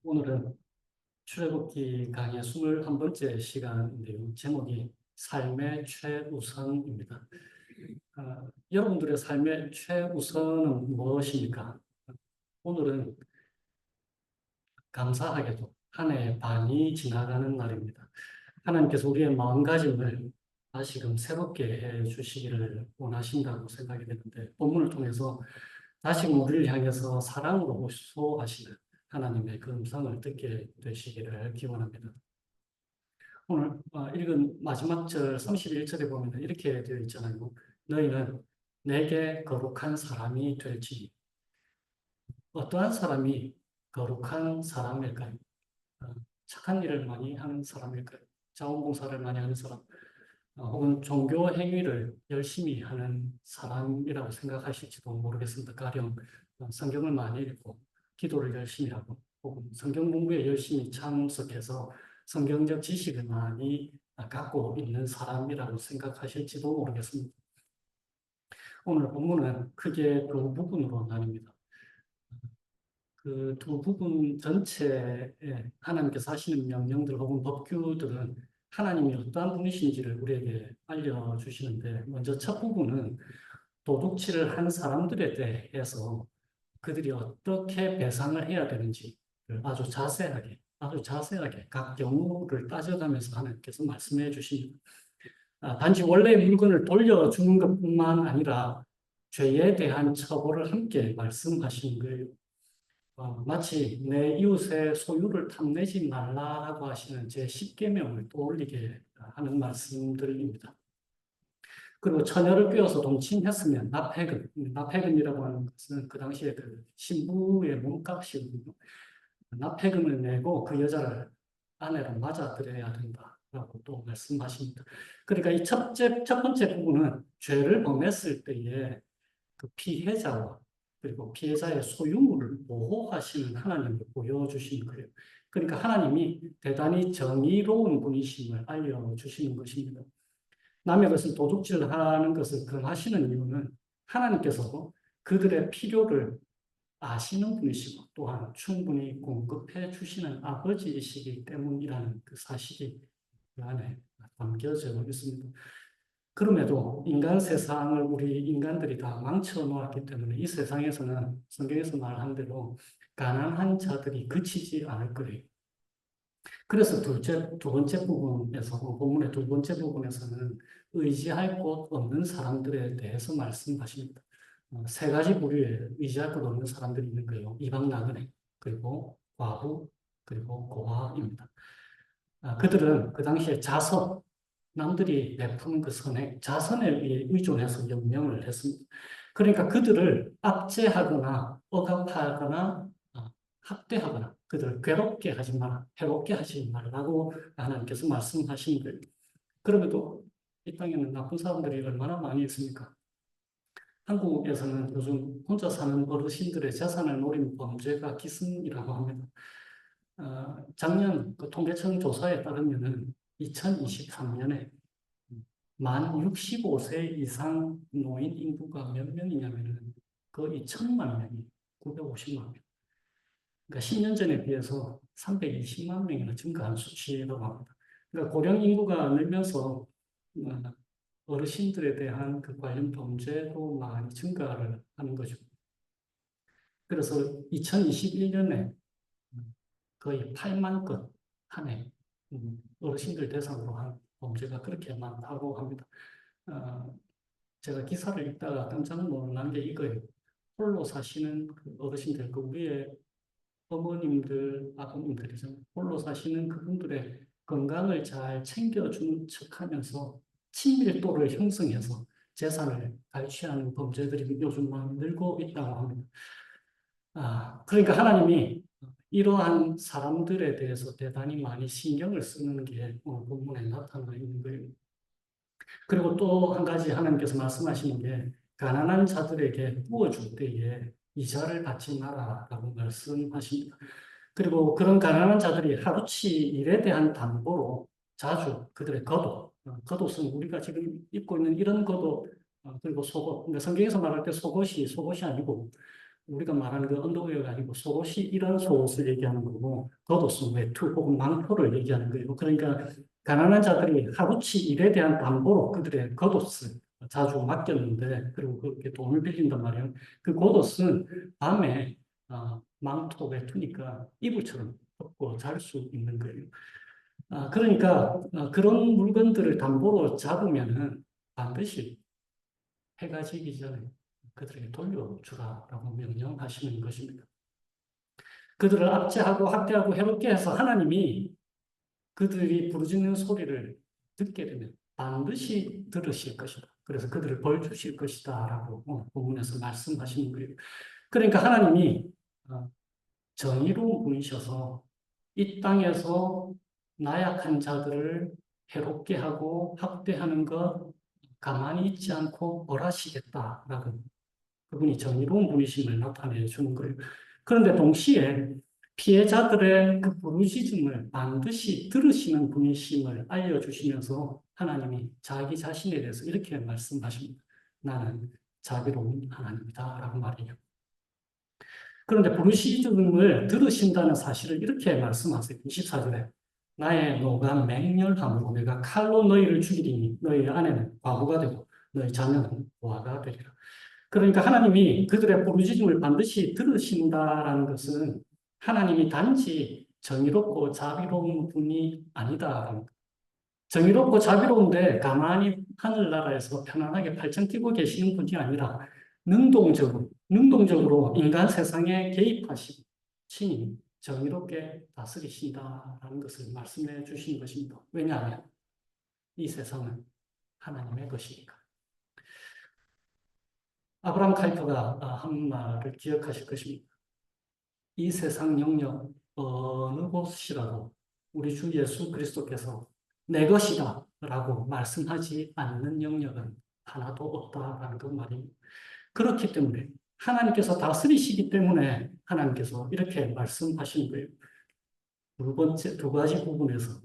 오늘은 출애굽기 강의 21번째 시간인데요. 제목이 삶의 최우선입니다. 여러분들의 삶의 최우선은 무엇입니까? 오늘은 감사하게도 한 해 반이 지나가는 날입니다. 하나님께서 우리의 마음가짐을 다시금 새롭게 해 주시기를 원하신다고 생각이 되는데, 본문을 통해서 다시금 우리를 향해서 사랑으로 호소하시는 하나님의 그 음성을 듣게 되시기를 기원합니다. 오늘 읽은 마지막 절 31절에 보면 이렇게 되어 있잖아요. 너희는 내게 거룩한 사람이 될지. 어떠한 사람이 거룩한 사람일까요? 어, 착한 일을 많이 하는 사람일까요? 자원봉사를 많이 하는 사람, 혹은 종교 행위를 열심히 하는 사람이라고 생각하실지도 모르겠습니다. 가령 성경을 많이 읽고 기도를 열심히 하고 혹은 성경 공부에 열심히 참석해서 성경적 지식을 많이 갖고 있는 사람이라고 생각하실지도 모르겠습니다. 오늘 본문은 크게 두 부분으로 나뉩니다. 그 두 부분 전체에 하나님께서 하시는 명령들 혹은 법규들은 하나님이 어떠한 분이신지를 우리에게 알려주시는데, 먼저 첫 부분은 도둑질을 한 사람들에 대해서 그들이 어떻게 배상을 해야 되는지 아주 자세하게 각 경우를 따져가면서 하나님께서 말씀해 주십니다. 단지 원래 물건을 돌려주는 것뿐만 아니라 죄에 대한 처벌을 함께 말씀하시는 거예요. 마치 내 이웃의 소유를 탐내지 말라라고 하시는 제10계명을 떠올리게 하는 말씀들입니다. 그리고 처녀를 꿰어서 동침했으면 납해금이라고 하는 것은 그 당시에 그 신부의 몸값이거든요. 납해금을 내고 그 여자를 아내로 맞아들여야 된다라고 또 말씀하십니다. 그러니까 이 첫 번째 부분은 죄를 범했을 때에 그 피해자와 그리고 피해자의 소유물을 보호하시는 하나님을 보여주시는 거예요. 그러니까 하나님이 대단히 정의로운 분이심을 알려주시는 것입니다. 남의 것을 도둑질하는 것을 금하시는 이유는 하나님께서 그들의 필요를 아시는 분이시고 또한 충분히 공급해 주시는 아버지이시기 때문이라는 그 사실이 그 안에 담겨져 있습니다. 그럼에도 인간 세상을 우리 인간들이 다 망쳐 놓았기 때문에 이 세상에서는 성경에서 말한 대로 가난한 자들이 그치지 않을 거예요. 그래서 두 번째 부분에서, 본문의 두 번째 부분에서는 의지할 곳 없는 사람들에 대해서 말씀하십니다. 세 가지 부류의 의지할 곳 없는 사람들이 있는 거예요. 이방 나그네, 그리고 과부, 그리고 고아입니다. 그들은 그 당시에 남들이 베푸는 그 선행, 자선에 의해 의존해서 연명을 했습니다. 그러니까 그들을 압제하거나 억압하거나 학대하거나 그들을 괴롭게 하지 마라, 해롭게 하지 말라고 하나님께서 말씀하신 거예요. 그럼에도 이 땅에는 나쁜 사람들이 얼마나 많이 있습니까? 한국에서는 요즘 혼자 사는 어르신들의 재산을 노린 범죄가 기승이라고 합니다. 작년 그 통계청 조사에 따르면은 2023년에 만 65세 이상 노인 인구가 몇 명이냐면은 거의 1,000만 명이 950만 명. 그러니까 10년 전에 비해서 320만 명이나 증가한 수치라고 합니다. 그러니까 고령 인구가 늘면서 어르신들에 대한 그 관련 범죄도 많이 증가를 하는 거죠. 그래서 2021년에 거의 8만 건 한 해 어르신들 대상으로 한 범죄가 그렇게 많다고 합니다. 제가 기사를 읽다가 깜짝 놀란 게 이거예요. 홀로 사시는 그 어르신들, 그 우리의 어머님들, 아버님들이죠. 홀로 사시는 그분들의 건강을 잘 챙겨주는 척 하면서 친밀도를 형성해서 재산을 갈취하는 범죄들이 요즘 많이 늘고 있다고 합니다. 그러니까 하나님이 이러한 사람들에 대해서 대단히 많이 신경을 쓰는 게 오늘 본문에 나타나 있는 거예요. 그리고 또 한 가지 하나님께서 말씀하시는 게 가난한 자들에게 부어줄 때에 이자를 받지 마라라고 말씀하십니다. 그리고 그런 가난한 자들이 하루치 일에 대한 담보로 자주 그들의 겉옷은 우리가 지금 입고 있는 이런 겉옷, 그리고 속옷. 근데 성경에서 말할 때 속옷이 아니고 우리가 말하는 그 언더웨어가 아니고 속옷이 이런 속옷을 얘기하는 거고 겉옷은 외투 혹은 망토를 얘기하는 거예요. 그러니까 가난한 자들이 하루치 일에 대한 담보로 그들의 겉옷을 자주 맡겼는데 그리고 그렇게 돈을 빌린단 말이에요. 그 겉옷은 밤에 망토 외투니까 이불처럼 덮고 잘 수 있는 거예요. 그러니까 그런 물건들을 담보로 잡으면은 반드시 해가 지기 전에 그들에게 돌려주라라고 명령하시는 것입니다. 그들을 압제하고 학대하고 해롭게 해서 하나님이 그들이 부르짖는 소리를 듣게 되면 반드시 들으실 것이다. 그래서 그들을 벌 주실 것이다 라고 본문에서 말씀하시는 거예요. 그러니까 하나님이 정의로운 분이셔서 이 땅에서 나약한 자들을 해롭게 하고 학대하는 것 가만히 있지 않고 벌하시겠다라고 그분이 정의로운 분이심을 나타내 주는 거예요. 그런데 동시에 피해자들의 그 부르짖음을 반드시 들으시는 분이심을 알려주시면서 하나님이 자기 자신에 대해서 이렇게 말씀하십니다. 나는 자비로운 하나님이다 라고 말이에요. 그런데 부르짖음을 들으신다는 사실을 이렇게 말씀하세요. 24절에 나의 노가 맹렬함으로 내가 칼로 너희를 죽이리니 너희 아내는 과부가 되고 너희 자녀는 고아가 되리라. 그러니까 하나님이 그들의 부르짖음을 반드시 들으신다라는 것은 하나님이 단지 정의롭고 자비로운 분이 아니다. 정의롭고 자비로운데 가만히 하늘나라에서 편안하게 팔짱 끼고 계시는 분이 아니라 능동적으로 인간 세상에 개입하시고 친히 정의롭게 다스리신다라는 것을 말씀해 주신 것입니다. 왜냐하면 이 세상은 하나님의 것이니까. 아브라함 카이퍼가 한 말을 기억하실 것입니다. 이 세상 영역 어느 곳이라도 우리 주 예수 그리스도께서 내 것이다 라고 말씀하지 않는 영역은 하나도 없다라는 그 말입니다. 그렇기 때문에 하나님께서 다스리시기 때문에 하나님께서 이렇게 말씀하시는 거예요. 두 가지 부분에서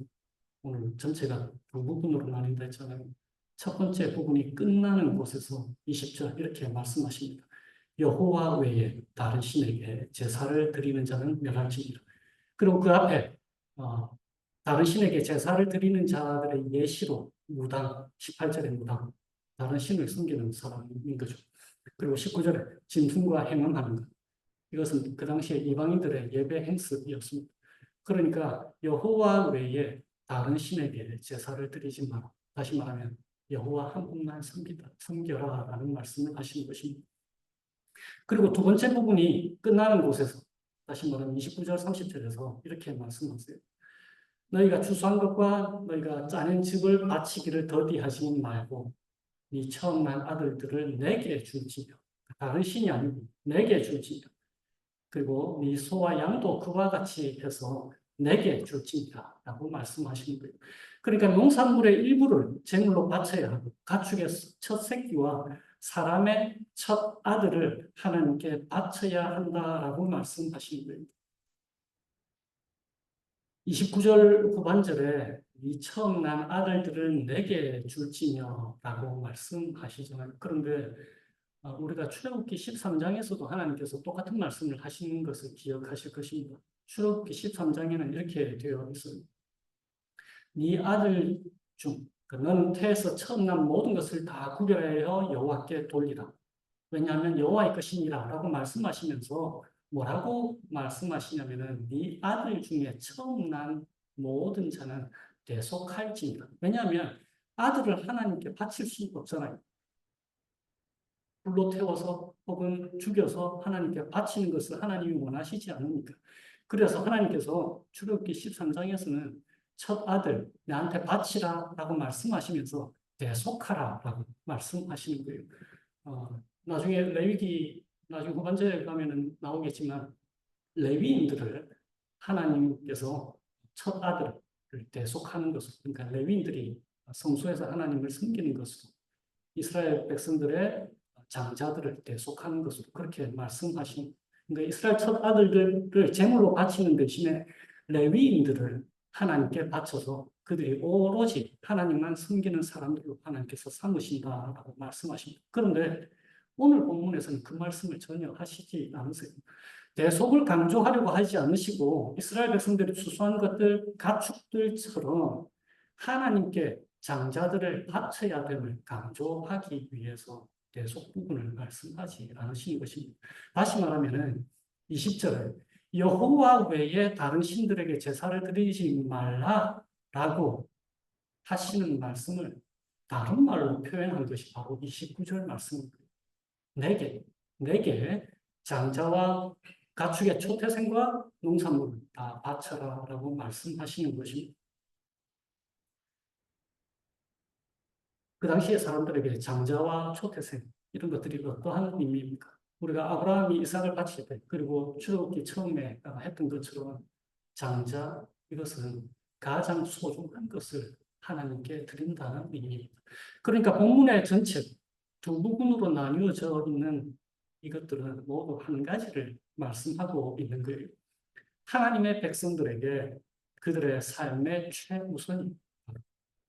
오늘 전체가 두 부분으로 나뉜다 했잖아요. 첫 번째 부분이 끝나는 곳에서 20절 이렇게 말씀하십니다. 여호와 외에 다른 신에게 제사를 드리는 자는 멸할지니라. 그리고 그 앞에 다른 신에게 제사를 드리는 자들의 예시로 무당, 18절의 무당, 다른 신을 섬기는 사람인 거죠. 그리고 19절에 짐승과 행음하는 것. 이것은 그 당시에 이방인들의 예배 행습이었습니다. 그러니까 여호와 외에 다른 신에게 제사를 드리지 마라. 다시 말하면 여호와 한 분만 섬겨라라는 말씀을 하시는 것입니다. 그리고 두 번째 부분이 끝나는 곳에서 다시 말하면 29절 30절에서 이렇게 말씀하세요. 너희가 추수한 것과 너희가 짜낸 집을 바치기를 더디하지 말고 네 처음 난 아들들을 내게 줄지며 다른 신이 아니고 내게 줄지며 그리고 네 소와 양도 그와 같이 해서 내게 줄지니라 라고 말씀하시는 거예요. 그러니까 농산물의 일부를 제물로 바쳐야 하고 가축의 첫 새끼와 사람의 첫 아들을 하나님께 바쳐야 한다라고 말씀하시는 거예요. 29절 후반절에 이 처음 난 아들들을 내게 줄지며 라고 말씀하시잖아요. 그런데 우리가 출애굽기 13장에서도 하나님께서 똑같은 말씀을 하시는 것을 기억하실 것입니다. 출애굽기 13장에는 이렇게 되어 있어요. 네 아들 중 너는 태에서 처음 난 모든 것을 다 구별하여 여호와께 돌리라. 왜냐하면 여호와의 것이니라 라고 말씀하시면서 뭐라고 말씀하시냐면은 네 아들 중에 처음 난 모든 자는 대속할지니라. 왜냐하면 아들을 하나님께 바칠 수가 없잖아요. 불로 태워서 혹은 죽여서 하나님께 바치는 것을 하나님이 원하시지 않으니까. 그래서 하나님께서 출애굽기 13장에서는 첫 아들 내한테 바치라 라고 말씀하시면서 대속하라 라고 말씀하시는 거예요. 나중에 레위기 나중에 후반절에 가면은 나오겠지만 레위인들을 하나님께서 첫 아들을 대속하는 것으로 그러니까 레위인들이 성소에서 하나님을 섬기는 것으로 이스라엘 백성들의 장자들을 대속하는 것으로 그렇게 말씀하신 그러니까 이스라엘 첫 아들들을 제물로 바치는 대신에 레위인들을 하나님께 바쳐서 그들이 오로지 하나님만 섬기는 사람들로 하나님께서 삼으신다라고 말씀하십니다. 그런데 오늘 본문에서는 그 말씀을 전혀 하시지 않으세요. 대속을 강조하려고 하지 않으시고 이스라엘 백성들이 추수한 것들, 가축들처럼 하나님께 장자들을 바쳐야 됨을 강조하기 위해서 대속 부분을 말씀하지 않으시는 것입니다. 다시 말하면 20절에 여호와 외에 다른 신들에게 제사를 드리지 말라라고 하시는 말씀을 다른 말로 표현한 것이 바로 29절 말씀입니다. 내게 장자와 가축의 초태생과 농산물을 다 바쳐라라고 말씀하시는 것입니다. 그 당시에 사람들에게 장자와 초태생 이런 것들이 어떠한 의미입니까? 우리가 아브라함이 이삭을 바칠 때 그리고 출애굽기 처음에 했던 것처럼 장자 이것은 가장 소중한 것을 하나님께 드린다는 의미입니다. 그러니까 본문의 전체 두 부분으로 나뉘어져 있는 이것들은 모두 한 가지를 말씀하고 있는 거예요. 하나님의 백성들에게 그들의 삶의 최우선이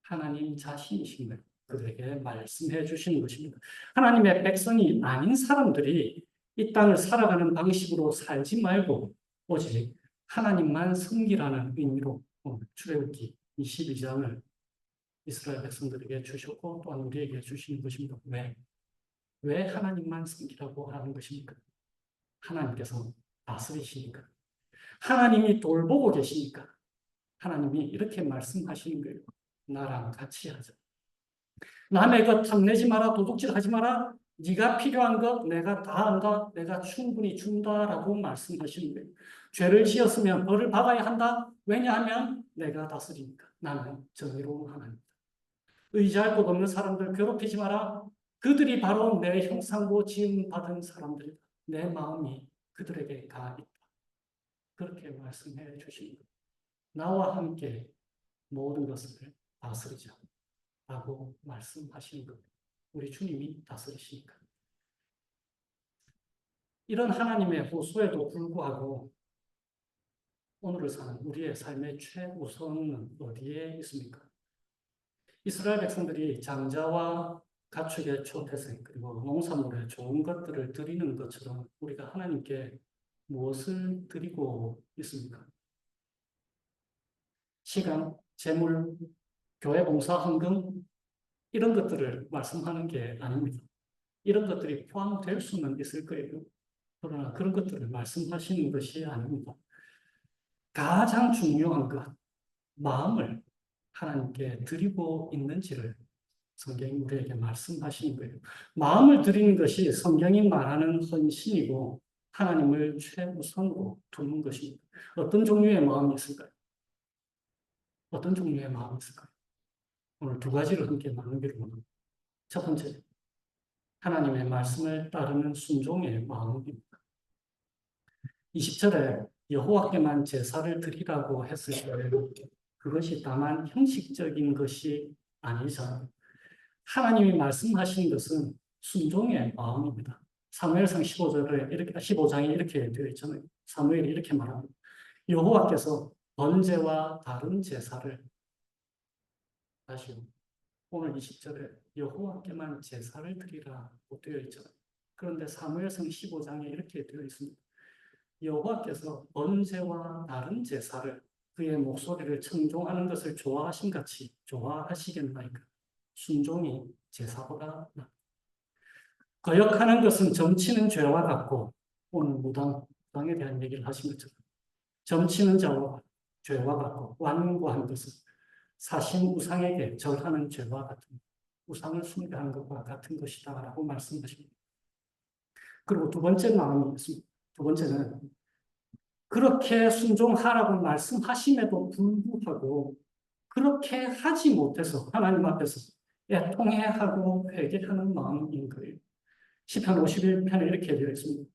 하나님 자신이신 거예요. 그들에게 말씀해 주시는 것입니다. 하나님의 백성이 아닌 사람들이 이 땅을 살아가는 방식으로 살지 말고 오직 하나님만 섬기라는 의미로 출애굽기 22장을 이스라엘 백성들에게 주셨고 또한 우리에게 주시는 것입니다. 왜 하나님만 섬기라고 하는 것입니까? 하나님께서 다스리시니까. 하나님이 돌보고 계시니까. 하나님이 이렇게 말씀하시는 거예요. 나랑 같이 하자. 남의 것 탐내지 마라, 도둑질하지 마라. 네가 필요한 것 내가 다 안다. 내가 충분히 준다라고 말씀하시는 거예요. 죄를 지었으면 벌을 받아야 한다. 왜냐하면 내가 다스리니까. 나는 정의로운 하나님이다. 의지할 곳 없는 사람들 괴롭히지 마라. 그들이 바로 내 형상으로 지음받은 사람들이다. 내 마음이 그들에게 가 있다. 그렇게 말씀해 주십니다. 나와 함께 모든 것을 다스리자 라고 말씀하시는 겁니다. 우리 주님이 다스리시니까. 이런 하나님의 호소에도 불구하고 오늘을 사는 우리의 삶의 최우선은 어디에 있습니까? 이스라엘 백성들이 장자와 가축의 초태생 그리고 농산물의 좋은 것들을 드리는 것처럼 우리가 하나님께 무엇을 드리고 있습니까? 시간, 재물, 교회 봉사, 헌금 이런 것들을 말씀하는 게 아닙니다. 이런 것들이 포함될 수는 있을 거예요. 그러나 그런 것들을 말씀하시는 것이 아닙니다. 가장 중요한 것, 마음을 하나님께 드리고 있는지를 성경이 우리에게 말씀하시는 거예요. 마음을 드리는 것이 성경이 말하는 헌신이고 하나님을 최우선으로 두는 것입니다. 어떤 종류의 마음이 있을까요? 어떤 종류의 마음이 있을까요? 오늘 두 가지를 함께 나누기로 합니다. 첫 번째, 하나님의 말씀을 따르는 순종의 마음입니다. 20절에 여호와께만 제사를 드리라고 했을 때 그것이 다만 형식적인 것이 아니잖아요. 하나님이 말씀하신 것은 순종의 마음입니다. 사무엘상 15장에 이렇게 되어 있잖아요. 사무엘이 이렇게 말합니다. 여호와께서 번제와 다른 제사를 다시 오늘 20절에 여호와께만 제사를 드리라고 되어 있잖아요. 그런데 사무엘상 15장에 이렇게 되어 있습니다. 여호와께서 번제와 다른 제사를 그의 목소리를 청종하는 것을 좋아하신 같이 좋아하시겠나이까? 순종이 제사보다 거역하는 것은 점치는 죄와 같고 오늘 무당에 대한 얘기를 하신 것처럼 점치는 자와 죄와 같고 완고한 것은 사신 우상에게 절하는 죄와 같은 우상을 숭배하는 것과 같은 것이다 라고 말씀하십니다. 그리고 두 번째 마음이 있습니다. 두 번째는 그렇게 순종하라고 말씀하심에도 불구하고 그렇게 하지 못해서 하나님 앞에서 애통해하고 회개하는 마음인 거예요. 시편 51편에 이렇게 되어 있습니다.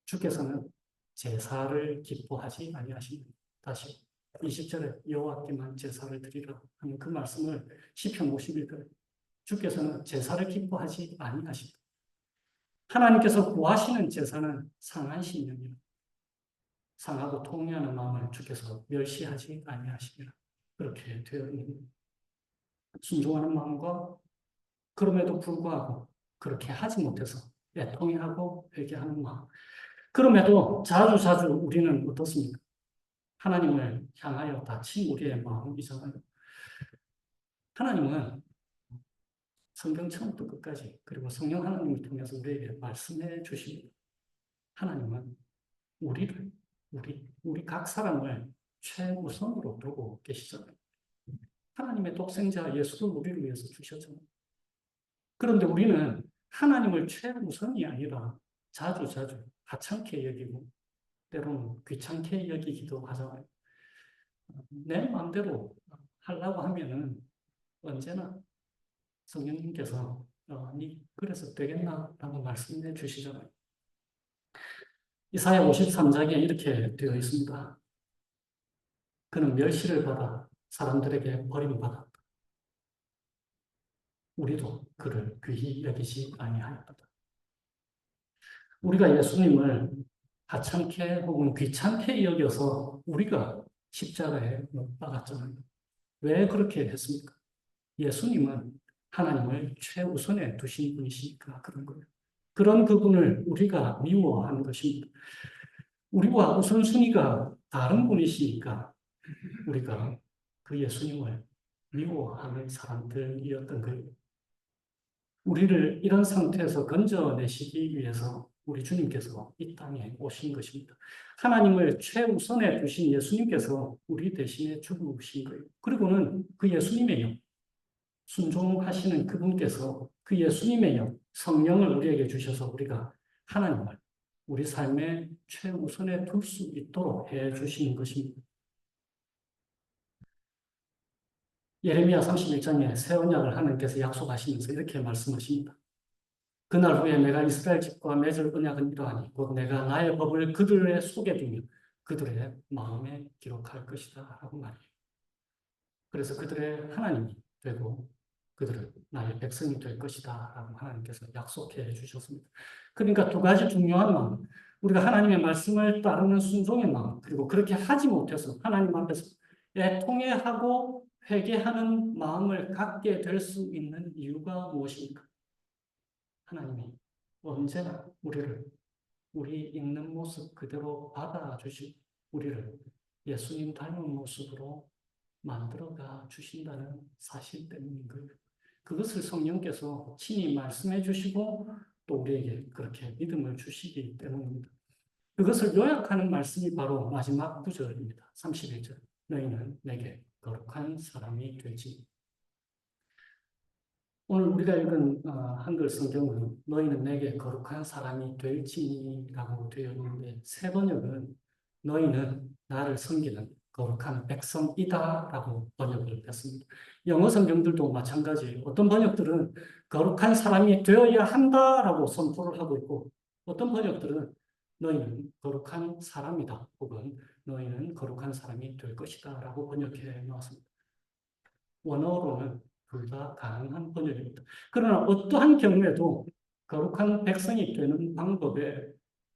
주께서는 제사를 기뻐하지 아니하십니다. 다시 20절에 여호와께만 제사를 드리라 하는 그 말씀을 시편 51편에 주께서는 제사를 기뻐하지 아니하십니다. 하나님께서 구하시는 제사는 상한 심령이라 상하고 통회하는 마음을 주께서 멸시하지 아니하십니다. 그렇게 되어 있는 순종하는 마음과 그럼에도 불구하고 그렇게 하지 못해서 애통해하고 회개하는 마음. 그럼에도 자주 우리는 어떻습니까? 하나님을 향하여 다친 우리의 마음이잖아요. 하나님은 성경 처음부터 끝까지 그리고 성령 하나님을 통해서 우리에게 말씀해 주십니다. 하나님은 우리를 우리 각 사람을 최우선으로 두고 계시잖아요. 하나님의 독생자 예수를 우리를 위해서 주셨잖아요. 그런데 우리는 하나님을 최우선이 아니라 자주 하찮게 여기고 때로는 귀찮게 여기기도 하잖아요. 내 마음대로 하려고 하면은 언제나 성령님께서 니 그래서 되겠나? 라고 말씀해 주시잖아요. 이사야 53장에 이렇게 되어 있습니다. 그는 멸시를 받아 사람들에게 버림받았다. 우리도 그를 귀히 여기지 아니하였다. 우리가 예수님을 하찮게 혹은 귀찮게 여겨서 우리가 십자가에 못 박았잖아요. 왜 그렇게 했습니까? 예수님은 하나님을 최우선에 두신 분이시니까 그런 거예요. 그런 그분을 우리가 미워하는 것입니다. 우리와 우선순위가 다른 분이시니까 우리가 그 예수님을 미워하는 사람들이었던 거예요. 우리를 이런 상태에서 건져내시기 위해서 우리 주님께서 이 땅에 오신 것입니다. 하나님을 최우선에 두신 예수님께서 우리 대신에 죽으신 거예요. 그리고는 그 예수님의 영, 순종하시는 그분께서 그 예수님의 영, 성령을 우리에게 주셔서 우리가 하나님을 우리 삶의 최우선에 둘 수 있도록 해 주시는 것입니다. 예레미야 31장에 새 언약을 하나님께서 약속하시면서 이렇게 말씀하십니다. 그날 후에 내가 이스라엘 집과 맺을 언약은 이러하니 곧 내가 나의 법을 그들의 속에 두며 그들의 마음에 기록할 것이다 라고 말해요. 그래서 그들의 하나님이 되고 그들은 나의 백성이 될 것이다 라고 하나님께서 약속해 주셨습니다. 그러니까 두 가지 중요한 마음, 우리가 하나님의 말씀을 따르는 순종의 마음, 그리고 그렇게 하지 못해서 하나님 앞에서 애통해하고 회개하는 마음을 갖게 될 수 있는 이유가 무엇입니까? 하나님이 언제나 우리 있는 모습 그대로 받아주시고 우리를 예수님 닮은 모습으로 만들어가 주신다는 사실 때문인 거예요. 그것을 성령께서 친히 말씀해 주시고 또 우리에게 그렇게 믿음을 주시기 때문입니다. 그것을 요약하는 말씀이 바로 마지막 구절입니다. 31절. 너희는 내게 거룩한 사람이 되지. 오늘 우리가 읽은 한글 성경은 너희는 내게 거룩한 사람이 될지라고 되어 있는데 새 번역은 너희는 나를 섬기는 거룩한 백성이다라고 번역을 했습니다. 영어 성경들도 마찬가지예요. 어떤 번역들은 거룩한 사람이 되어야 한다라고 선포를 하고 있고 어떤 번역들은 너희는 거룩한 사람이다 혹은 너희는 거룩한 사람이 될 것이다 라고 번역해 놓았습니다. 원어로는 둘 다 가능한 번역입니다. 그러나 어떠한 경우에도 거룩한 백성이 되는 방법에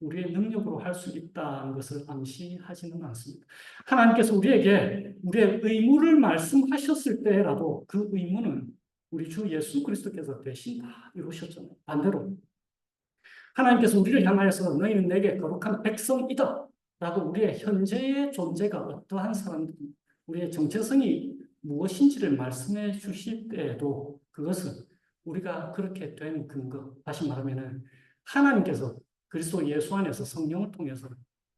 우리의 능력으로 할 수 있다는 것을 암시하지는 않습니다. 하나님께서 우리에게 우리의 의무를 말씀하셨을 때라도 그 의무는 우리 주 예수 그리스도께서 대신 다 이루셨잖아요. 반대로 하나님께서 우리를 향하여서 너희는 내게 거룩한 백성이다 라고 우리의 현재의 존재가 어떠한 사람들, 우리의 정체성이 무엇인지를 말씀해 주실 때에도 그것은 우리가 그렇게 된 근거, 다시 말하면 하나님께서 그리스도 예수 안에서 성령을 통해서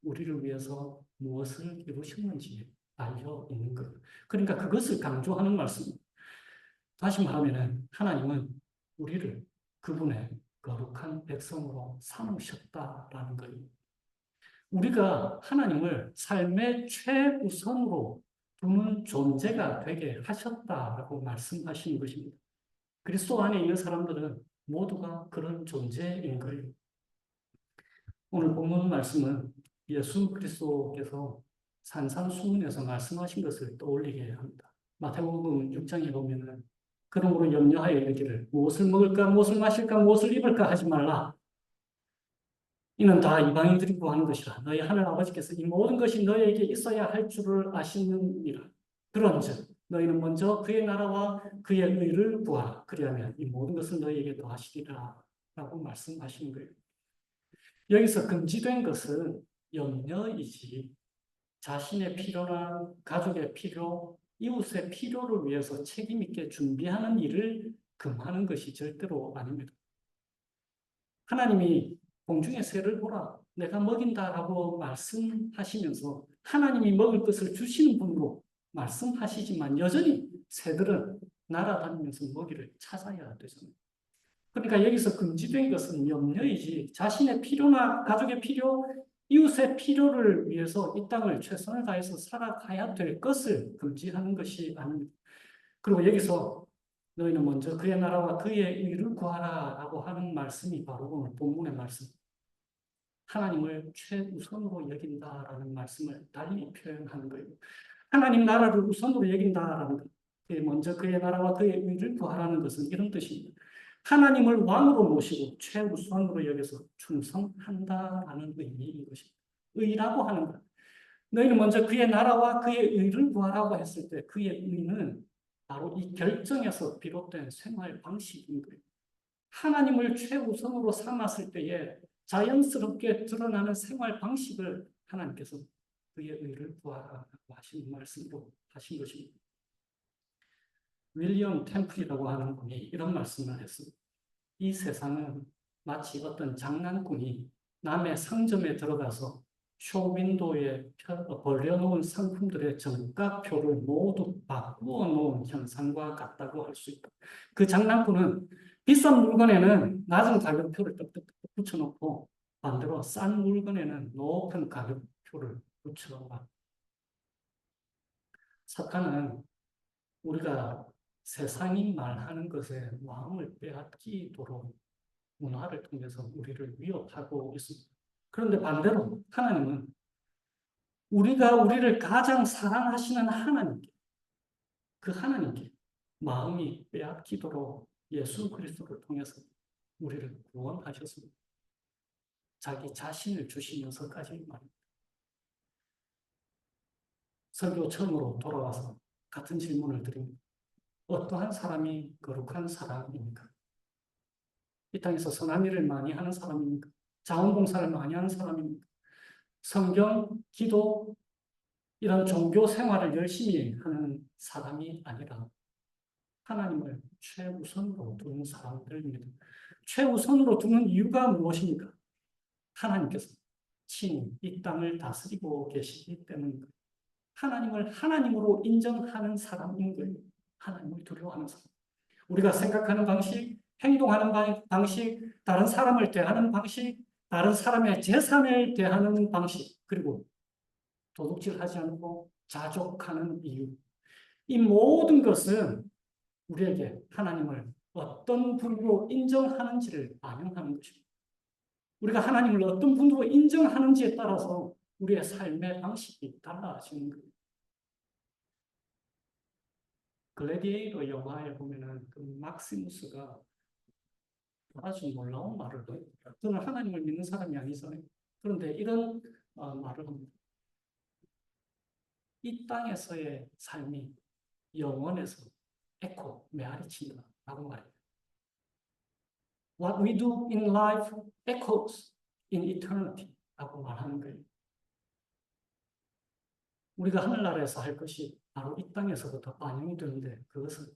우리를 위해서 무엇을 이루셨는지 알려 있는 것. 그러니까 그것을 강조하는 말씀입니다. 다시 말하면 하나님은 우리를 그분의 거룩한 백성으로 삼으셨다라는 거예요. 우리가 하나님을 삶의 최우선으로 두는 존재가 되게 하셨다라고 말씀하시는 것입니다. 그리스도 안에 있는 사람들은 모두가 그런 존재인 거예요. 오늘 본문 말씀은 예수 그리스도께서 산산수훈에서 말씀하신 것을 떠올리게 합니다. 마태복음 6장에 보면은 그러므로 염려하여 이르기를 무엇을 먹을까 무엇을 마실까 무엇을 입을까 하지 말라. 이는 다 이방인들이 구하는 것이라. 너희 하늘 아버지께서 이 모든 것이 너희에게 있어야 할 줄을 아시느니라. 그런즉 너희는 먼저 그의 나라와 그의 의를 구하라. 그리하면 이 모든 것을 너희에게 더하시리라. 라고 말씀하신 거예요. 여기서 금지된 것은 염려이지 자신의 필요나 가족의 필요, 이웃의 필요를 위해서 책임 있게 준비하는 일을 금하는 것이 절대로 아닙니다. 하나님이 공중의 새를 보라, 내가 먹인다라고 말씀하시면서 하나님이 먹을 것을 주시는 분으로 말씀하시지만 여전히 새들은 날아다니면서 먹이를 찾아야 되잖아요. 그러니까 여기서 금지된 것은 염려이지 자신의 필요나 가족의 필요, 이웃의 필요를 위해서 이 땅을 최선을 다해서 살아가야 될 것을 금지하는 것이 아닙니다. 그리고 여기서 너희는 먼저 그의 나라와 그의 의를 구하라라고 하는 말씀이 바로 오늘 본문의 말씀. 하나님을 최우선으로 여긴다라는 말씀을 달리 표현하는 거예요. 하나님 나라를 우선으로 여긴다라는 것. 먼저 그의 나라와 그의 의를 구하라는 것은 이런 뜻입니다. 하나님을 왕으로 모시고 최우선으로 여겨서 충성한다라는 의미인 것입니다. 의라고 하는 것. 너희는 먼저 그의 나라와 그의 의를 구하라고 했을 때 그의 의는 바로 이 결정에서 비롯된 생활 방식인 거예요. 하나님을 최우선으로 삼았을 때에 자연스럽게 드러나는 생활 방식을 하나님께서 그의 의를 구하라고 하시는 말씀으로 하신 것입니다. 윌리엄 템플이라고 하는 분이 이런 말씀을 했습니다. 이 세상은 마치 어떤 장난꾼이 남의 상점에 들어가서 쇼윈도에 벌려놓은 상품들의 정가표를 모두 바꾸어 놓은 현상과 같다고 할 수 있다. 그 장난꾼은 비싼 물건에는 낮은 가격표를 떡떡떡 붙여놓고 반대로 싼 물건에는 높은 가격표를 붙여놓아. 사탄은 우리가 세상이 말하는 것에 마음을 빼앗기도록 문화를 통해서 우리를 위협하고 있습니다. 그런데 반대로 하나님은 우리가 우리를 가장 사랑하시는 하나님께, 그 하나님께 마음이 빼앗기도록 예수 그리스도를 통해서 우리를 구원하셨습니다. 자기 자신을 주시면서까지 말입니다. 설교 처음으로 돌아와서 같은 질문을 드립니다. 어떠한 사람이 거룩한 사람입니까? 이 땅에서 선한 일을 많이 하는 사람입니까? 자원봉사를 많이 하는 사람입니까? 성경, 기도, 이런 종교 생활을 열심히 하는 사람이 아니라 하나님을 최우선으로 두는 사람들입니다. 최우선으로 두는 이유가 무엇입니까? 하나님께서 친히 이 땅을 다스리고 계시기 때문입니다. 하나님을 하나님으로 인정하는 사람인 거예요. 하나님을 두려워하는 사람. 우리가 생각하는 방식, 행동하는 방식, 다른 사람을 대하는 방식, 다른 사람의 재산을 대하는 방식, 그리고 도둑질하지 않고 자족하는 이유. 이 모든 것은 우리에게 하나님을 어떤 분으로 인정하는지를 반영하는 것입니다. 우리가 하나님을 어떤 분으로 인정하는지에 따라서 우리의 삶의 방식이 달라지는 거예요. 글래디에이터 영화에 보면은 그 막시무스가 아주 놀라운 말을 해요. 저는 하나님을 믿는 사람이 아니잖아요. 그런데 이런 말을 합니다. 이 땅에서의 삶이 영원에서 에코, 메아리친다 라고 말해요. What we do in life echoes in eternity 라고 말하는 거예요. 우리가 하늘나라에서 할 것이 바로 이 땅에서부터 반영이 되는데 그것은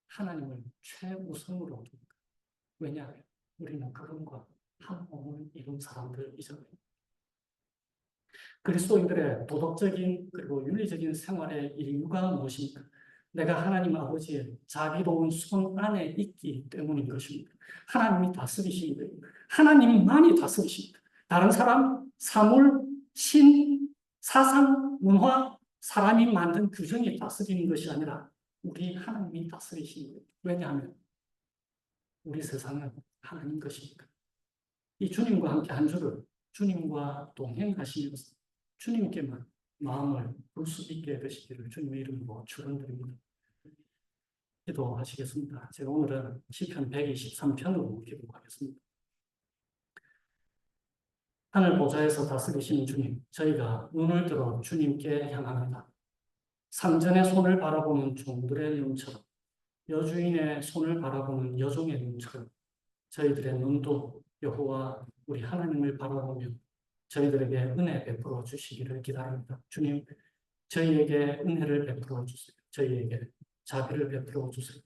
하나님을 최우선으로 둡니다. 왜냐하면 우리는 그분과 한 몸을 이룬 사람들이잖아요. 그리스도인들의 도덕적인 그리고 윤리적인 생활의 이유가 무엇입니까? 내가 하나님 아버지의 자비로운 손 안에 있기 때문인 것입니다. 하나님이 다스리시는 거예요. 하나님만이 다스리십니다. 다른 사람, 사물, 신, 사상, 문화, 사람이 만든 규정이 다스리는 것이 아니라 우리 하나님이 다스리시는 거예요. 왜냐하면 우리 세상은 하나님 것이니까. 이 주님과 함께 한 주를 주님과 동행하시면서 주님께만 마음을 볼 수 있게 되시기를 주님의 이름으로 축원드립니다. 기도하시겠습니다. 제가 오늘은 시편 123편으로 기도하겠습니다. 하늘 보좌에서 다스리시는 주님, 저희가 눈을 들어 주님께 향합니다. 상전의 손을 바라보는 종들의 눈처럼, 여주인의 손을 바라보는 여종의 눈처럼 저희들의 눈도 여호와 우리 하나님을 바라보며 저희들에게 은혜 베풀어 주시기를 기다립니다. 주님, 저희에게 은혜를 베풀어 주세요. 저희에게 자비를 베풀어 주세요.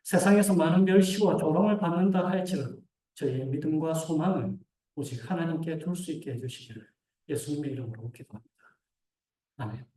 세상에서 많은 멸시와 조롱을 받는다 할지라도 저희의 믿음과 소망을 오직 하나님께 둘 수 있게 해주시기를 예수님의 이름으로 기도합니다. 아멘.